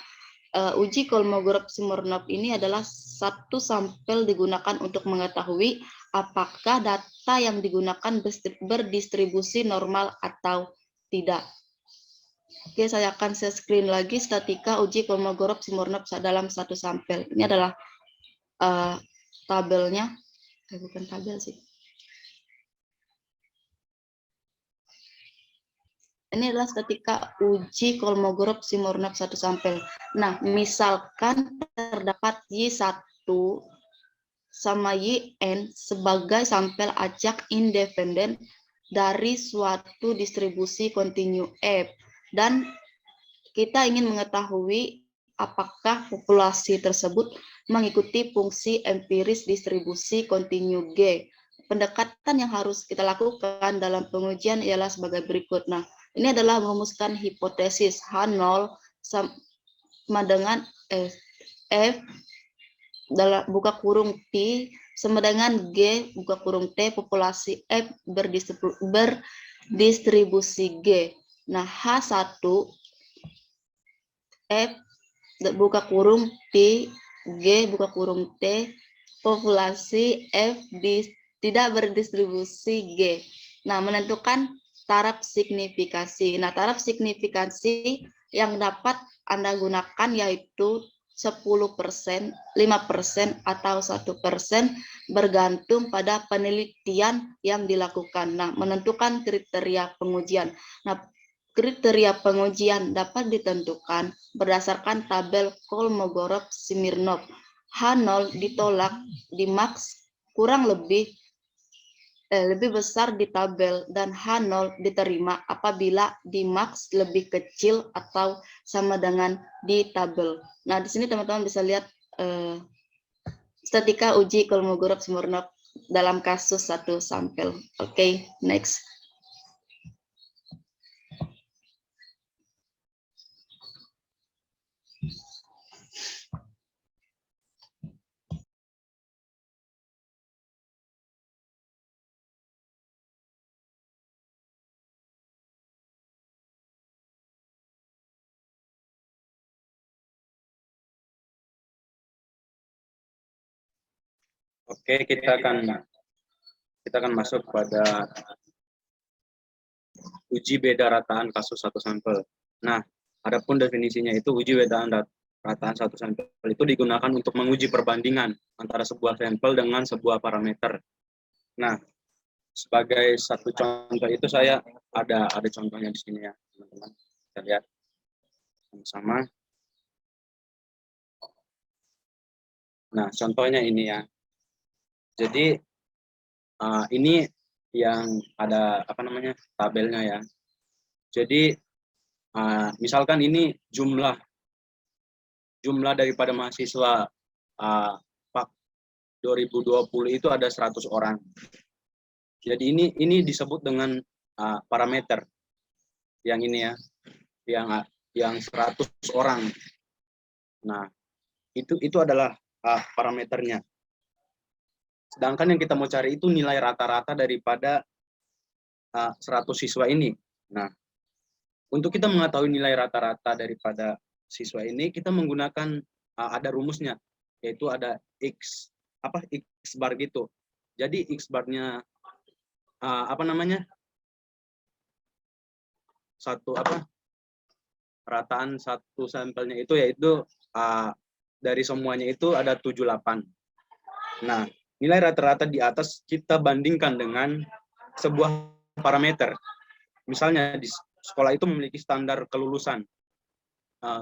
uji Kolmogorov-Smirnov ini adalah satu sampel digunakan untuk mengetahui apakah data yang digunakan berdistribusi normal atau tidak. Oke, saya akan share screen lagi statika uji Kolmogorov-Smirnov dalam satu sampel. Ini adalah tabelnya, bukan tabel sih. Ini adalah statika uji Kolmogorov-Smirnov satu sampel. Nah, misalkan terdapat Y1 sama YN sebagai sampel acak independen dari suatu distribusi kontinu F. Dan kita ingin mengetahui apakah populasi tersebut mengikuti fungsi empiris distribusi kontinu G. Pendekatan yang harus kita lakukan dalam pengujian ialah sebagai berikut. Nah, ini adalah merumuskan hipotesis H0 sama dengan F dalam buka kurung T sama dengan G buka kurung T populasi F berdistribusi G. Nah, H1 F buka kurung T G buka kurung T populasi F tidak berdistribusi G. Nah, menentukan taraf signifikasi. Nah, taraf signifikasi yang dapat Anda gunakan yaitu 10%, 5%, atau 1% bergantung pada penelitian yang dilakukan. Nah, menentukan kriteria pengujian. Nah, kriteria pengujian dapat ditentukan berdasarkan tabel Kolmogorov-Smirnov. H0 ditolak di max kurang lebih besar di tabel dan H0 diterima apabila di max lebih kecil atau sama dengan di tabel. Nah, di sini teman-teman bisa lihat statika uji Kolmogorov-Smirnov dalam kasus satu sampel. Oke, next. Oke, kita akan masuk pada uji beda rataan kasus satu sampel. Nah, adapun definisinya itu uji beda rataan satu sampel itu digunakan untuk menguji perbandingan antara sebuah sampel dengan sebuah parameter. Nah, sebagai satu contoh itu saya ada contohnya di sini ya, teman-teman. Kita lihat sama-sama. Nah, contohnya ini ya. Jadi ini yang ada tabelnya ya. Jadi misalkan ini jumlah jumlah daripada mahasiswa PAK 2020 itu ada 100 orang. Jadi ini disebut dengan parameter yang ini ya, yang 100 orang. Nah, itu adalah parameternya. Sedangkan yang kita mau cari itu nilai rata-rata daripada 100 siswa ini. Nah, untuk kita mengetahui nilai rata-rata daripada siswa ini, kita menggunakan ada rumusnya, yaitu ada X bar gitu. Jadi X barnya rataan satu sampelnya itu yaitu dari semuanya itu ada 78. Nah, nilai rata-rata di atas kita bandingkan dengan sebuah parameter. Misalnya di sekolah itu memiliki standar kelulusan.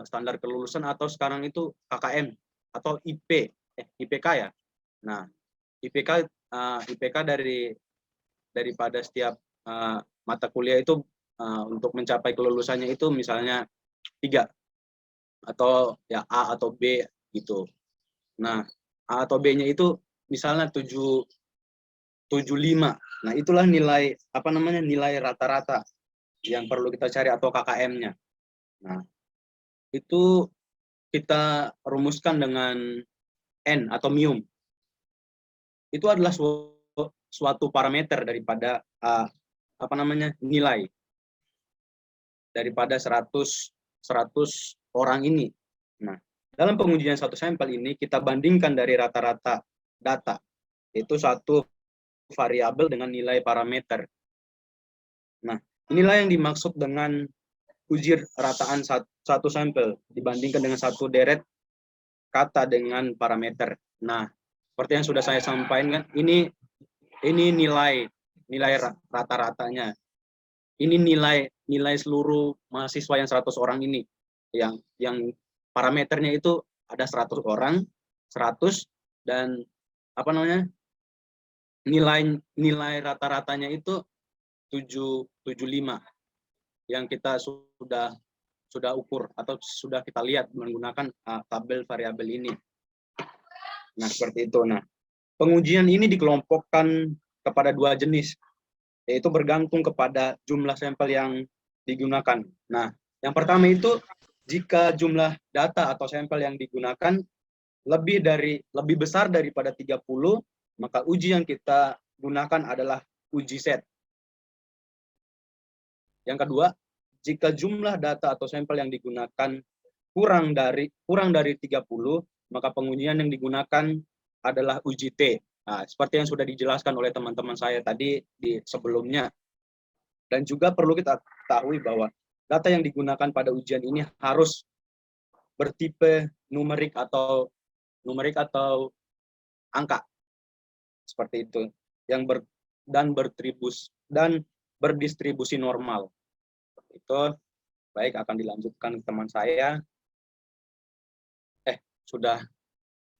Standar kelulusan atau sekarang itu KKM atau IPK ya. Nah, IPK daripada setiap mata kuliah itu untuk mencapai kelulusannya itu misalnya 3 atau ya A atau B gitu. Nah, A atau B-nya itu misalnya 75. Nah, itulah nilai nilai rata-rata yang perlu kita cari atau KKM-nya. Nah, itu kita rumuskan dengan N atau mium. Itu adalah suatu parameter daripada nilai daripada 100 orang ini. Nah, dalam pengujian satu sampel ini kita bandingkan dari rata-rata data, yaitu satu variabel dengan nilai parameter. Nah, inilah yang dimaksud dengan uji rataan satu sampel dibandingkan dengan satu deret kata dengan parameter. Nah, seperti yang sudah saya sampaikan, ini nilai rata-ratanya. Ini nilai seluruh mahasiswa yang 100 orang ini. Yang parameternya itu ada 100 orang, 100 dan nilai rata-ratanya itu 75 yang kita sudah ukur atau sudah kita lihat menggunakan tabel variabel ini. Nah, seperti itu. Nah, pengujian ini dikelompokkan kepada 2 jenis, yaitu bergantung kepada jumlah sampel yang digunakan. Nah, yang pertama itu jika jumlah data atau sampel yang digunakan lebih besar daripada 30, maka uji yang kita gunakan adalah uji set. Yang kedua, jika jumlah data atau sampel yang digunakan kurang dari 30, maka pengujian yang digunakan adalah uji T. Nah, seperti yang sudah dijelaskan oleh teman-teman saya tadi di sebelumnya. Dan juga perlu kita ketahui bahwa data yang digunakan pada ujian ini harus bertipe numerik atau angka. Seperti itu. Dan berdistribusi normal. Itu baik, akan dilanjutkan teman saya. Sudah.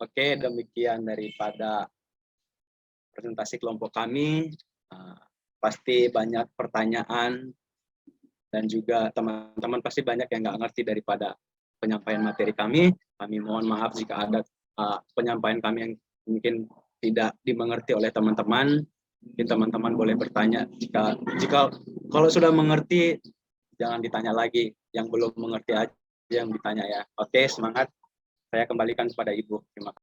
Oke, demikian daripada presentasi kelompok kami. Pasti banyak pertanyaan dan juga teman-teman pasti banyak yang nggak ngerti daripada penyampaian materi kami. Kami mohon maaf jika ada penyampaian kami yang mungkin tidak dimengerti oleh teman-teman. Mungkin teman-teman boleh bertanya. Jika kalau sudah mengerti, jangan ditanya lagi. Yang belum mengerti aja yang ditanya ya. Oke, semangat. Saya kembalikan kepada Ibu. Terima kasih.